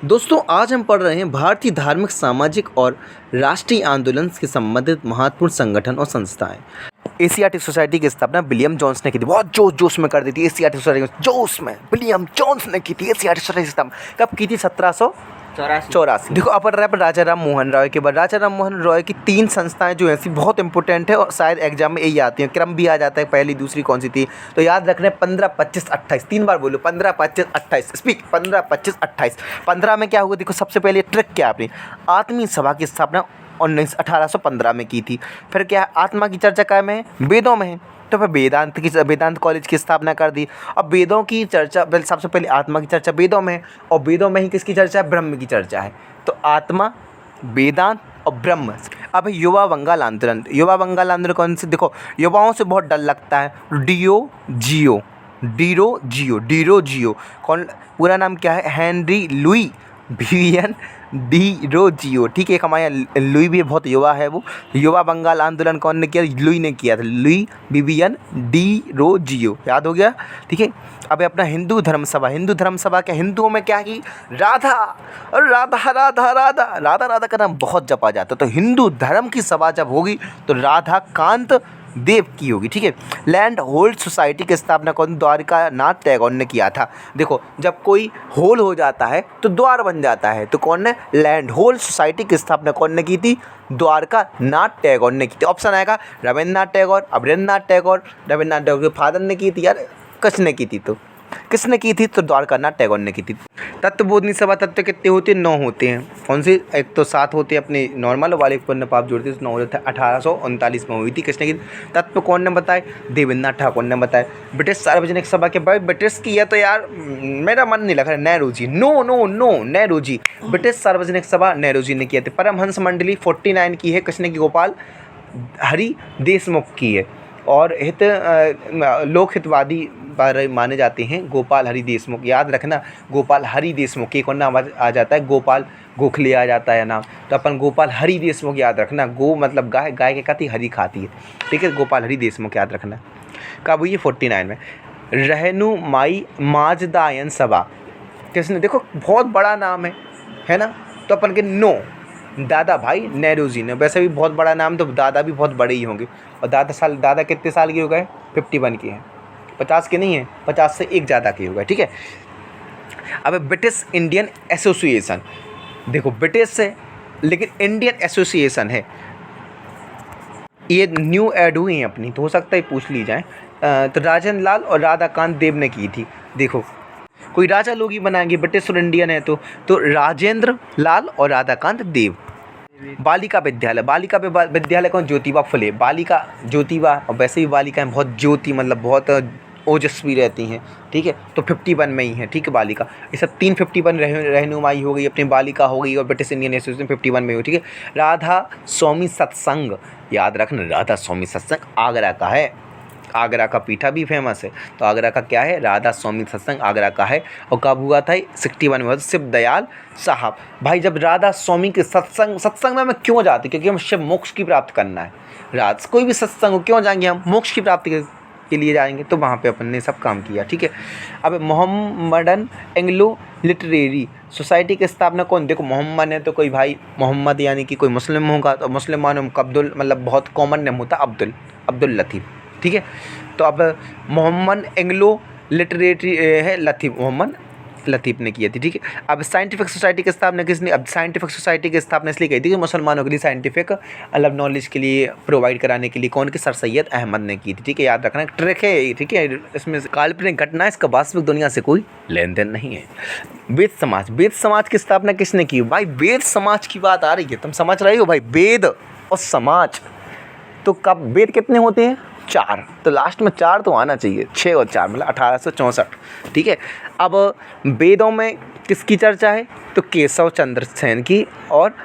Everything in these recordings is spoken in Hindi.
दोस्तों आज हम पढ़ रहे हैं भारतीय धार्मिक सामाजिक और राष्ट्रीय आंदोलन से संबंधित महत्वपूर्ण संगठन और संस्थाएं। एशियाटिक सोसाइटी की स्थापना विलियम जोन्स ने की थी। बहुत जोश जोश में कर दी थी एशियाटिक सोसाइटी, जोश में विलियम जोन्स ने की थी एशियाटिक सोसाइटी की स्थापना। कब की थी? 1784। देखो अपर रैप राजा राम मोहन रॉय के बाद राजा राम मोहन रॉय की 3 संस्थाएं जो ऐसी बहुत इंपॉर्टेंट है और शायद एग्जाम में यही आती हैं। क्रम भी आ जाता है, पहली दूसरी कौन सी थी, तो याद रखना है 15, 25, 28। 3 बार बोलो 15, 25, 28। स्पीक 15, 25, 28। 15 में क्या हुआ? देखो सबसे पहले ट्रिक क्या आपने आत्मीय सभा की स्थापना 1815 में की थी। फिर क्या आत्मा की चर्चा काय में है? वेदों में है। तो फिर वेदांत कॉलेज की स्थापना कर दी। अब वेदों की चर्चा, सबसे पहले आत्मा की चर्चा वेदों में है और वेदों में ही किसकी चर्चा है? ब्रह्म की चर्चा है। तो आत्मा, वेदांत और ब्रह्म। अब युवा बंगाल आंदोलन। युवा बंगाल आंदोलन कौन से? देखो युवाओं से बहुत डर लगता है। डीरो जियो कौन? पूरा नाम क्या है? Henry Louis Vivian Derozio. ठीक है, एक हमारे लुई भी बहुत युवा है। वो युवा बंगाल आंदोलन कौन ने किया? लुई ने किया था। लुई विवियन डी रोजियो, याद हो गया? ठीक है। अब अपना हिंदू धर्म सभा। हिंदू धर्म सभा क्या? हिंदुओं में क्या की? राधा और राधा राधा राधा राधा राधा का नाम बहुत जपा जाता। तो हिंदू धर्म की सभा जब होगी तो राधा कांत देव की होगी। ठीक है। लैंड होल्ड सोसाइटी की स्थापना कौन? द्वारका नाथ टैगोर ने किया था। देखो जब कोई होल हो जाता है तो द्वार बन जाता है, तो कौन ने? लैंड होल्ड सोसाइटी की स्थापना कौन ने की थी? द्वारका नाथ टैगोर ने की थी। ऑप्शन आएगा रविन्द्रनाथ टैगोर, अमरेंद्रनाथ टैगोर। रविन्द्रनाथ टैगोर के फादर ने की थी यार, किसने की थी? तो किसने की थी? तो द्वारका नाथ टैगोर ने की थी। तत्वबोधिनी सभा तत्व कितने होते हैं? 9 होते हैं। कौन से? एक तो 7 होते हैं अपने नॉर्मल वाले पर पाप जोड़ते हैं, 9 हो जाता है। 1839 में हुई थी। किसने की? तत्व कौन ने बताए? देवेंद्रनाथ ठाकुर ने बताया। ब्रिटिश सार्वजनिक सभा के भाई ब्रिटिश की है तो यार मेरा मन नहीं लग रहा। नेहरू जी, नो नेहरू जी। ब्रिटिश सार्वजनिक सभा नेहरू जी ने किया था। परमहंस मंडली 49 की है। किसने की? गोपाल हरि देशमुख की है। और लोकहितवादी माने जाते हैं गोपाल हरि देशमुख। याद रखना गोपाल हरि देशमुख, एक और नाम आ जाता है गोपाल गोखले आ जाता है नाम, तो अपन गोपाल हरि देशमुख याद रखना। गो मतलब गाय, गाय के खाती हरी खाती है। ठीक है, गोपाल हरि देशमुख याद रखना। कब हुई? 49 में। रहनुमाई माजदायन सभा किसने? देखो बहुत बड़ा नाम है ना, तो अपन के नो दादा भाई नेहरू जी ने। वैसे भी बहुत बड़ा नाम, तो दादा भी बहुत बड़े ही होंगे। और दादा कितने साल के हो गए? 51 के हैं, 50 के नहीं है, 50 से एक ज़्यादा के हो गए। ठीक है। अब ब्रिटिश इंडियन एसोसिएशन, देखो ब्रिटिश से लेकिन इंडियन एसोसिएशन है, ये न्यू ऐड हुई है अपनी, तो हो सकता है पूछ ली जाए। तो राजेंद्र लाल और राधाकांत देव ने की थी। देखो कोई राजा लोग ही बनाएंगे, ब्रिटिश और इंडियन है तो राजेंद्र लाल और राधाकांत देव। बालिका विद्यालय कौन? ज्योतिबा फुले। बालिका ज्योतिबा, और वैसे भी बालिकाएं बहुत ज्योति मतलब बहुत ओजस्वी रहती हैं। ठीक है, तो 51 में ही है। ठीक है, बालिका ये सब 3 51 रहनुमाई हो गई, अपनी बालिका हो गई और ब्रिटिश इंडियन एसोसिएशन 51 में हुई। ठीक है। राधा स्वामी सत्संग, याद रखना राधा स्वामी सत्संग आगरा का है। आगरा का पीठा भी फेमस है, तो आगरा का क्या है? राधा स्वामी सत्संग आगरा का है। और कब हुआ था? 61 में हुआ था। शिव दयाल साहब भाई, जब राधा स्वामी के सत्संग में हम क्यों जाते? क्योंकि हम शिव मोक्ष की प्राप्त करना है। कोई भी सत्संग हो क्यों जाएंगे? हम मोक्ष की प्राप्ति के लिए जाएंगे, तो वहाँ पे अपन ने सब काम किया। ठीक है। अब मोहम्मदन एंग्लो लिटरेरी सोसाइटी की स्थापना कौन? देखो मोहम्मद है तो कोई भाई मोहम्मद यानी कि कोई मुस्लिम होगा, तो मुसलमानों में अब्दुल मतलब बहुत कॉमन नेम होता है अब्दुल लतीफ़। ठीक है। तो अब मोहम्मद एंग्लो लिटरेरी है लतीफ़, मोहम्मद लतीफ़ ने की थी। ठीक है। अब साइंटिफिक सोसाइटी की स्थापना किसने? अब साइंटिफिक सोसाइटी की स्थापना इसलिए की थी कि मुसलमानों के लिए साइंटिफिक अलग नॉलेज के लिए प्रोवाइड कराने के लिए कौन की? सर सैयद अहमद ने की थी। ठीक है, याद रखना ट्रिक है। ठीक है, इसमें काल्पनिक घटना है, इसका वास्तविक दुनिया से कोई लेन देन नहीं है। वेद समाज की स्थापना किसने की? भाई वेद समाज की बात आ रही है, तुम समझ रहे हो भाई? वेद और समाज, तो कब वेद कितने होते हैं? 4, तो लास्ट में 4 तो आना चाहिए। 6 और 4 मतलब 1864। ठीक है। अब वेदों में किसकी चर्चा है? तो केशव चंद्र सेन की और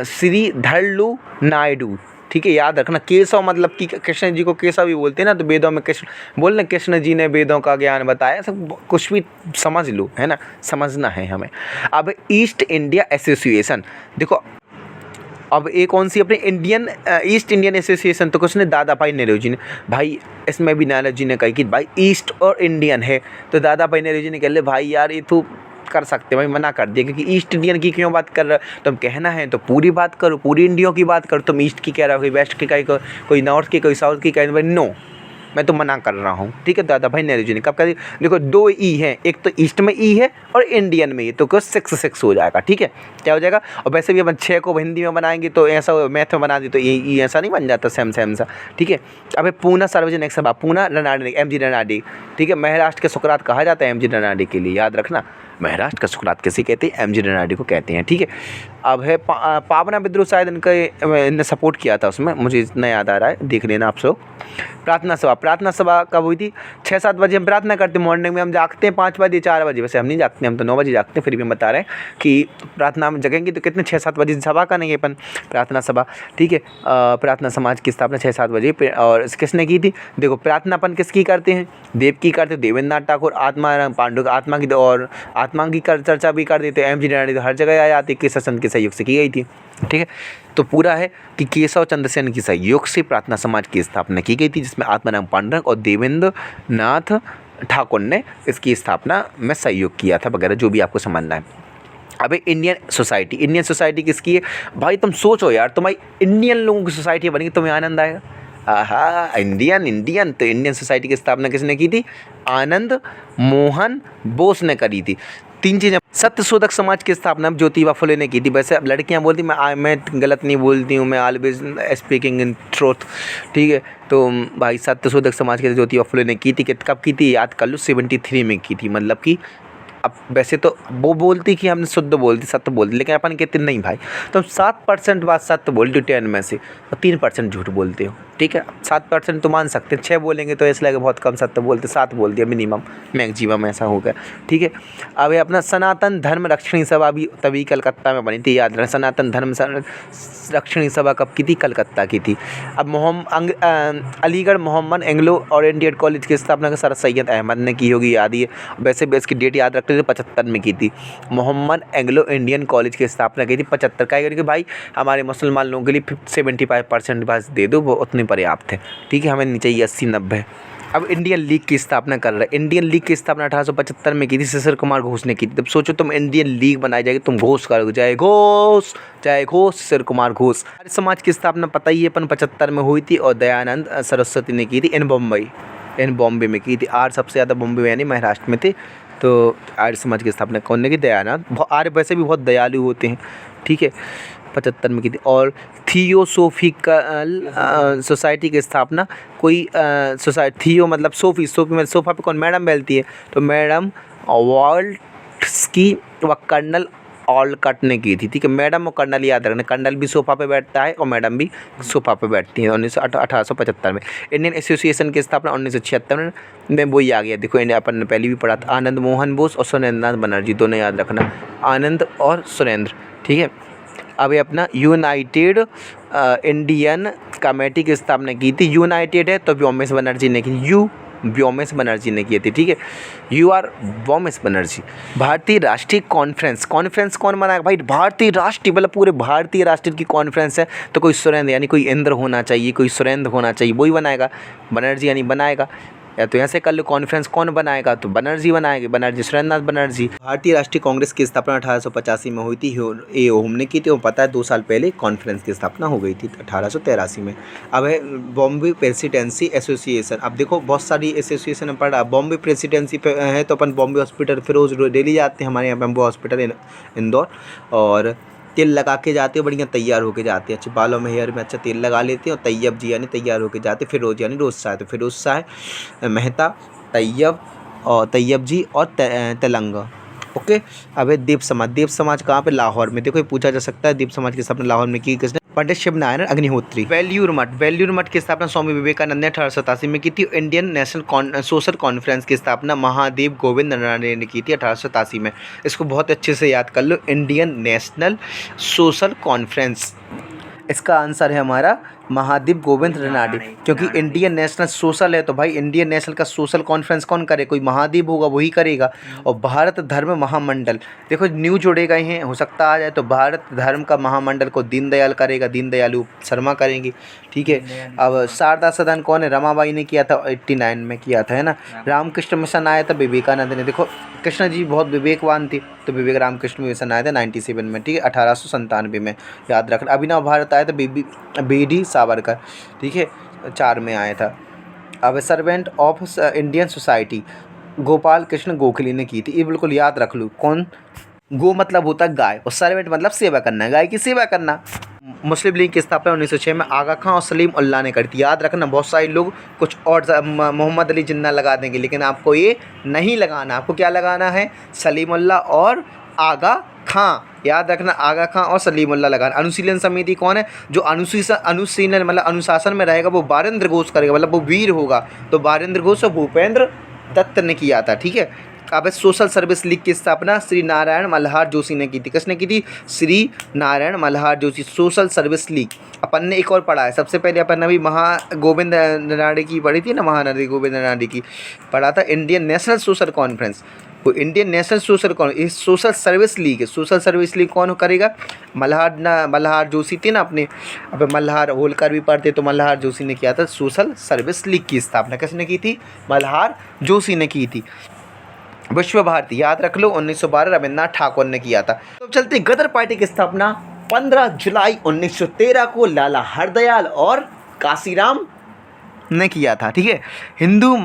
श्रीधरलू नायडू। ठीक है, याद रखना केशव मतलब कि कृष्ण जी को केशव भी बोलते हैं ना, तो वेदों में कृष्ण बोलना, कृष्ण जी ने वेदों का ज्ञान बताया। सब कुछ भी समझ लो, है ना, समझना है हमें। अब ईस्ट इंडिया एसोसिएशन, देखो अब ये कौन सी? अपने ईस्ट इंडियन एसोसिएशन, तो कुछ ने दादा भाई नेहरू जी ने। भाई इसमें भी नेहरू जी ने कही कि भाई ईस्ट और इंडियन है, तो दादा भाई नेहरू जी ने कह ले भाई यार ये तो कर सकते भाई, मना कर दिया क्योंकि ईस्ट इंडियन की क्यों बात कर रहे हो तुम, कहना है तो पूरी बात करो, पूरी इंडिया की बात करो, तुम ईस्ट की कह रहे हो, कोई वेस्ट की कहीं, कोई नॉर्थ की, कोई साउथ की कहीं, भाई नो, मैं तो मना कर रहा हूँ, ठीक है दादा भाई नेहरू ने कब कर, देखो 2 ई है, एक तो ईस्ट में ई है और इंडियन में ई, तो क्यों 6 हो जाएगा, ठीक है, क्या हो जाएगा। और वैसे भी अपन 6 को हिंदी में बनाएंगे तो ऐसा मैथ में बना दी तो ई ऐसा नहीं बन जाता सेम सा, ठीक है। अब पूना सार्वजनिक सभा, पूना रनाडी, एम जी रनाडी, ठीक है, महाराष्ट्र के सुकरात कहा जाता है एम जी रनाडी के लिए, याद रखना, महाराष्ट्र का सुकरात किसे कहते हैं, एम जी रनाडी को कहते हैं, ठीक है। अब है पावना विद्रोह, शायद इनने सपोर्ट किया था उसमें, मुझे इतना याद आ रहा है, देख लेना आप लोग। प्रार्थना सभा कब हुई थी, 6-7 बजे हम प्रार्थना करते हैं, मॉर्निंग में हम जागते हैं 5 बजे 4 बजे, वैसे हम नहीं जागते, हम तो 9 बजे जागते हैं, फिर भी हम बता रहे हैं कि प्रार्थना में जगेंगे तो कितने 6-7 बजे सभा करेंगे अपन, प्रार्थना सभा, ठीक है। प्रार्थना समाज की स्थापना 6-7 बजे, और किसने की थी, देखो प्रार्थना अपन किसकी करते हैं, देव की करते, देवेंद्र नाथ ठाकुर, आत्माराम पांडु आत्मा की, और आत्मा की चर्चा भी कर देते, एम जी रनाडी तो हर जगह आ जाती, केशव चंद्र के सहयोग से की गई थी, ठीक है। तो पूरा है कि केशव चंद्र सेन के सहयोग से प्रार्थना समाज की स्थापना की गई थी, जिसमें आत्माराम पांडुरंग और देवेंद्र नाथ ठाकुर ने इसकी स्थापना में सहयोग किया था, वगैरह जो भी आपको समझना है। अब इंडियन सोसाइटी किसकी है भाई, तुम सोचो यार, तुम्हारी इंडियन लोगों की सोसाइटी बनेगी, तुम्हें आनंद आएगा। आहा, इंडियन तो इंडियन सोसाइटी की स्थापना किसने की थी, आनंद मोहन बोस ने करी थी। 3 चीज़ें, सत्यशोधक समाज की स्थापना ज्योतिबा फुले ने की थी, वैसे अब लड़कियां बोलती मैं गलत नहीं बोलती हूँ, मैं ऑलवेज स्पीकिंग इन ट्रूथ, ठीक है। तो भाई सत्यशोधक समाज की ज्योतिबा फुले ने की थी, कब की थी याद कर लो, 73 में की थी, मतलब कि अब वैसे तो वो बोलती कि हमने शुद्ध बोलती, सत्य बोलती, लेकिन अपन कहते नहीं भाई, तुम 7% बात सत्य बोलती हो 10 में से, और 3% झूठ बोलते हो, ठीक है। 7% तो मान सकते हैं, 6 बोलेंगे तो ऐसा लगेगा बहुत कम सत्य बोलते, 7 बोल दिया मिनिमम, मैक्सिमम ऐसा हो गया, ठीक है। अब ये अपना सनातन धर्म रक्षणी सभा भी तभी कलकत्ता में बनी थी, याद रखें, सनातन धर्म रक्षणी सभा कब की थी, कलकत्ता की थी। अब Aligarh Mohammad Anglo oriented college की स्थापना सर सैयद अहमद ने की होगी, याद ही है, वैसे भी इसकी डेट याद रखते थे, 75 में की थी। मोहम्मद एंग्लो इंडियन कॉलेज की स्थापना की थी 75 का, क्योंकि भाई हमारे मुसलमान लोगों के लिए 75% बस दे दो, वो उतने पर्याप्त है, ठीक है, हमें नहीं चाहिए 80-90। अब इंडियन लीग की स्थापना कर रहे हैं, इंडियन लीग की स्थापना 1875 में की थी, शिशिर कुमार घोष ने की थी। तब सोचो तुम इंडियन लीग बनाई जाएगी, तुम घोष करोगे, जय घोष शिशिर कुमार घोष। आर्य समाज की स्थापना पता ही है अपन 75 में हुई थी, और दयानंद सरस्वती ने की थी इन बॉम्बे में की थी। आर्य सबसे ज़्यादा बॉम्बे में यानी महाराष्ट्र में थे, तो आर्य समाज की स्थापना कौन ने की, दयानंद। आर्य वैसे भी बहुत दयालु होते हैं, ठीक है, 75 में की थी। और थियोसोफिकल सोसाइटी की स्थापना कोई थियो मतलब सोफ़ी मतलब सोफ़ा पे कौन मैडम बैठती है, तो मैडम वॉल्ट्स्की व कर्नल ऑलकट ने की थी, ठीक है। मैडम और कर्नल याद रखना, कर्नल भी सोफ़ा पे बैठता है और मैडम भी सोफ़ा पे बैठती है। 1875 में इंडियन एसोसिएशन की स्थापना 1976 में वही आ गया, देखो अपन ने पहले भी पढ़ा था, आनंद मोहन बोस और सुरेंद्रनाथ बनर्जी, दोनों याद रखना, आनंद और सुरेंद्र, ठीक है। अब ये अपना यूनाइटेड इंडियन कमेटी की स्थापना की थी, यूनाइटेड है तो व्योमेश बनर्जी ने की, व्योमेश बनर्जी ने की थी, ठीक है, व्योमेश बनर्जी। भारतीय राष्ट्रीय कॉन्फ्रेंस कौन बनाएगा भाई, भारतीय राष्ट्रीय मतलब पूरे भारतीय राष्ट्रीय की कॉन्फ्रेंस है, तो कोई सुरेंद्र यानी कोई इंद्र होना चाहिए, कोई सुरेंद्र होना चाहिए, वही बनाएगा, बनर्जी यानी बनाएगा, या तो ऐसे कर लो कॉन्फ्रेंस कौन बनाएगा, तो बनर्जी बनाएंगे, बनर्जी सुरेंद्रनाथ बनर्जी। भारतीय राष्ट्रीय कांग्रेस की स्थापना 1885 में हुई थी, ये हमने की थी, वो पता है 2 साल पहले कॉन्फ्रेंस की स्थापना हो गई थी 1883 में। अब है बॉम्बे प्रेसिडेंसी एसोसिएशन, अब देखो बहुत सारी एसोसिएशन पढ़ रहा, बॉम्बे प्रेसिडेंसी पे है तो अपन बॉम्बे हॉस्पिटल फिरोज डेली जाते हैं, हमारे यहाँ बॉम्बे हॉस्पिटल इंदौर, और तेल लगा के जाते हो, बढ़िया तैयार होके जाते हैं, अच्छे बालों में हेयर में अच्छा तेल लगा लेते हैं, और तैयब जी यानी तैयार होके जाते, फिरोज यानी रोज शाह, तो फिरोज शाह मेहता, तैयब जी और तेलंगा, ओके। अब देव समाज कहाँ पे, लाहौर में। देखो ये पूछा जा सकता है, देव समाज की स्थापना लाहौर में की किसने, पंडित शिवनारायण अग्निहोत्री। वेल्यूर मठ की स्थापना स्वामी विवेकानंद ने 1887 में की थी। इंडियन नेशनल सोशल कॉन्फ्रेंस की स्थापना महादेव गोविंद नरनाणे ने की थी 1887 में। इसको बहुत अच्छे से याद कर लो, इंडियन नेशनल सोशल कॉन्फ्रेंस, इसका आंसर है हमारा महादेव गोविंद रनाडे, क्योंकि इंडियन नेशनल सोशल है तो भाई इंडियन नेशनल का सोशल कॉन्फ्रेंस कौन करे, कोई महादेव होगा वही करेगा। और भारत धर्म महामंडल, देखो न्यू जोड़े गए हैं, हो सकता आ जाए, तो भारत धर्म का महामंडल को दीनदयाल करेगा, दीनदयालु शर्मा करेंगे, ठीक है। अब शारदा सदन कौन है, रमाबाई ने किया था, 89 में किया था, है ना। रामकृष्ण मिशन आया था विवेकानंद ने, देखो कृष्ण जी बहुत विवेकवान थे, तो विवेक रामकृष्ण मिशन आया था 97 में, ठीक है, 1897 में, याद रखना। अभिनव भारत आया था BD सावरकर, ठीक है, 4 में आया था। अब servant of Indian society Gopal Krishna Gokhale ने की थी, ये बिल्कुल याद रख लो। कौन? गो मतलब होता है गाय और सर्वेंट मतलब सेवा करना, गाय की सेवा करना। मुस्लिम लीग की स्थापना 1906 में आगा खां और सलीम उल्लाह ने कर दी, याद रखना। बहुत सारे लोग कुछ और मोहम्मद अली जिन्ना लगा देंगे, लेकिन आपको ये नहीं लगाना। आपको क्या लगाना है? सलीम उल्लाह और आगा खां, याद रखना, आगा खां और सलीम उल्लाह लगाना। अनुशीलन समिति कौन है? जो अनुशीलन मतलब अनुशासन में रहेगा वो बारेंद्र घोष करेगा, मतलब वो वीर होगा, तो बारेंद्र घोष और भूपेंद्र दत्त ने किया था, ठीक है। अब सोशल सर्विस लीग की स्थापना श्री नारायण मल्हार जोशी ने की थी। किसने की थी? Shri Narayan Malhar Joshi. Social service league अपन ने एक और पढ़ा है, सबसे पहले अपन ने अभी गोविंद नराड़े की पढ़ी थी ना, महानदी गोविंद नराड़े की पढ़ा था। इंडियन नेशनल सोशल कॉन्फ्रेंस, वो Indian national social conference, social service league है। सोशल सर्विस लीग कौन करेगा? मल्हार जोशी थे ना अपने, अब मल्हार होलकर भी पढ़ते तो मल्हार जोशी ने किया था सोशल सर्विस लीग की स्थापना। किसने की थी? मल्हार जोशी ने की थी। विश्व भारती याद रख लो, 1912 रविन्द्रनाथ ठाकुर ने किया था। तो चलते गदर पार्टी की स्थापना 15 जुलाई 1913 को लाला हरदयाल और काशीराम ने किया था, ठीक है। हिंदू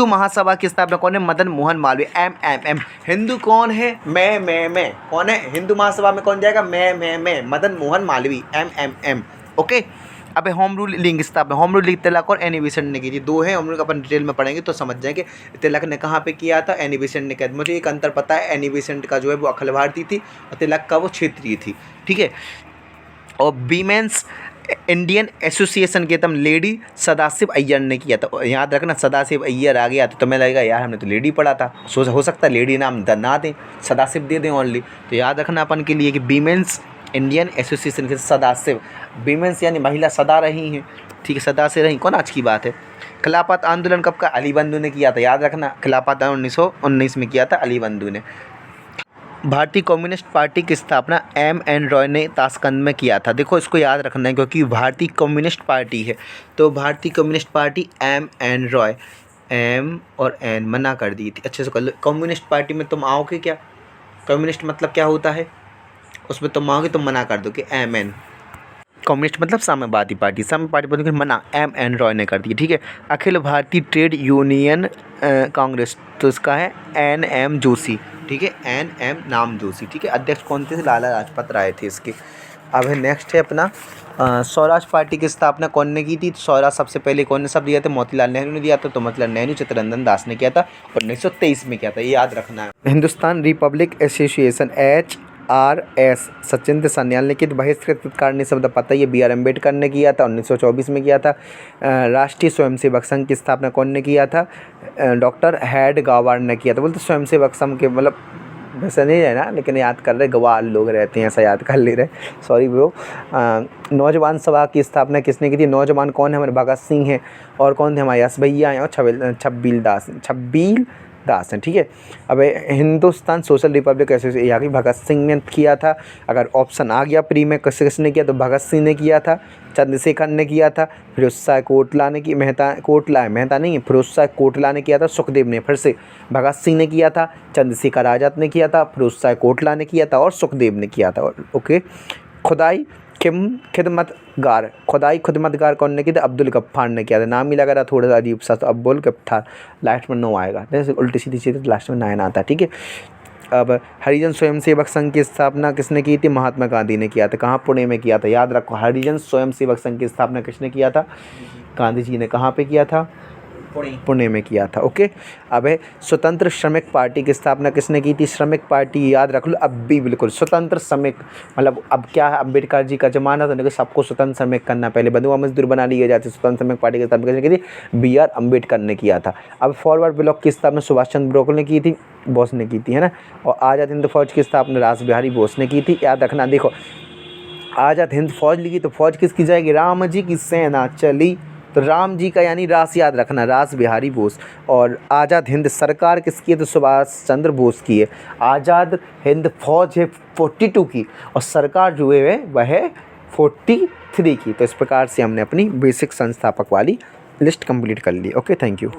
महासभा की स्थापना कौन है? मदन मोहन मालवीय, MMM। हिंदू कौन है? मैं कौन है? हिंदू महासभा में कौन जाएगा? मैं, मदन मोहन मालवीय, MMM, ओके। अब होम रूल लीग की स्थापना, होम रूल लीग तिलक और एनी बेसेंट ने की थी। 2 है, हम लोग अपन डिटेल में पढ़ेंगे तो समझ जाएंगे तिलक ने कहाँ पे किया था, एनी बेसेंट ने किया। मुझे एक अंतर पता है, एनी बेसेंट का जो है वो अखिल भारतीय थी और तिलक का वो क्षेत्रीय थी, ठीक है। और वीमेंस इंडियन एसोसिएशन के तम लेडी सदाशिव अय्यर ने किया था। याद रखना, सदाशिव अय्यर आ गया तो तुम्हें लगेगा यार हमने तो लेडी पढ़ा था, हो सकता है लेडी नाम ना दें, सदाशिव दे दें ओनली। तो याद रखना अपन के लिए कि वीमेंस इंडियन एसोसिएशन के सदाशिव, वीमेंस यानी महिला सदा रही हैं, ठीक है, सदा से रही, कौन आज की बात है। खिलाफत आंदोलन कब का? अली बंधु ने किया था, याद रखना, खिलाफत 1919 में किया था अली बंधु ने। भारतीय कम्युनिस्ट पार्टी की स्थापना MN रॉय ने ताशकंद में किया था। देखो इसको याद रखना है क्योंकि भारतीय कम्युनिस्ट पार्टी है, तो भारतीय communist party MN Roy, M और N मना कर दी थी, अच्छे से कर लो। कम्युनिस्ट पार्टी में तुम आओगे क्या? कम्युनिस्ट मतलब क्या होता है? उसमें तुम आओगे तो मना कर दो कि MN। कम्युनिस्ट मतलब साम्यवादी पार्टी, बोलते मना, MN रॉय ने कर दी, ठीक है। अखिल भारतीय ट्रेड यूनियन कांग्रेस, तो इसका है NM जोशी, ठीक है, NM नाम जोशी, ठीक है। अध्यक्ष कौन थे? लाला लाजपत राय थे इसके। अब है नेक्स्ट है अपना स्वराज पार्टी की स्थापना कौन ने की थी? स्वराज सबसे पहले कौन ने सब दिया था? मोतीलाल नेहरू ने दिया था, तो मोतीलाल नेहरू चित्तरंजन दास ने किया था, 1923 में किया था, ये याद रखना है। Hindustan Republic association HRS Sachindra Sanyal ने की। बहिष्कृत कारणीय शब्द पता ही है, BR अम्बेडकर ने किया था, 1924 में किया था। राष्ट्रीय स्वयंसेवक संघ की स्थापना कौन ने किया था? डॉक्टर हेड गवार ने किया था। बोलते स्वयंसेवक संघ के मतलब वैसा नहीं है ना, लेकिन याद कर रहे, गवार लोग रहते हैं ऐसा याद कर ले रहे, सॉरी ब्रो। नौजवान सभा की स्थापना किसने की थी? नौजवान कौन है? हमारे भगत सिंह हैं, और कौन थे हमारे यश भैया हैं, और छब्बील दास हैं, ठीक है। अब हिंदुस्तान सोशल रिपब्लिक एसोसिएशन यहाँ की भगत सिंह ने किया था। अगर ऑप्शन आ गया प्री में किसने किया, तो भगत सिंह ने किया था, चंद्रशेखर ने किया था, फिरोज शाह कोटला ने की, मेहता नहीं है, फिरोज शाह कोटला ने किया था, सुखदेव ने, फिर से भगत सिंह ने किया था, चंद्रशेखर आज़ाद ने किया था, फिरोज शाह कोटला ने किया था और सुखदेव ने किया था, ओके। खुदाई खिदमतगार कौन ने किया था? अब्दुल गफ्फार ने किया था। नाम ही लगा रहा थोड़ा सा अजीब सा, तो अब्दुल गफ्फार, लास्ट में 9 आएगा, जैसे उल्टी सीधी चीज़ लास्ट में 9 आता है, ठीक है। अब हरिजन स्वयंसेवक संघ की स्थापना किसने की थी? महात्मा गांधी ने किया था। कहाँ? पुणे में किया था, याद रखो। हरिजन स्वयंसेवक संघ की स्थापना किसने किया था? गांधी जी ने। कहाँ पे किया था? पुणे में किया था, ओके। अब है स्वतंत्र श्रमिक पार्टी की स्थापना किसने की थी? श्रमिक पार्टी याद रख लो, अब भी बिल्कुल स्वतंत्र श्रमिक, मतलब अब क्या है, अम्बेडकर जी का जमाना था तो सबको स्वतंत्र श्रमिक करना, पहले बंधुआ मजदूर बना लिए जाते। स्वतंत्र श्रमिक पार्टी की स्थापना किसने की थी? BR अम्बेडकर ने किया था। अब फॉरवर्ड ब्लॉक की स्थापना सुभाष चंद्र बोस ने की थी, है ना। और आज़ाद हिंद फौज की स्थापना रास बिहारी बोस ने की थी, याद रखना। देखो आज़ाद हिंद फौज लिखी तो फौज किसकी जाएगी? राम जी की सेना चली, तो राम जी का यानी रास याद रखना, रास बिहारी बोस। और आज़ाद हिंद सरकार किसकी है? तो सुभाष चंद्र बोस की है। आज़ाद हिंद फौज है 42 की और सरकार जो है वह है 43 की। तो इस प्रकार से हमने अपनी बेसिक संस्थापक वाली लिस्ट कंप्लीट कर ली, ओके, थैंक यू।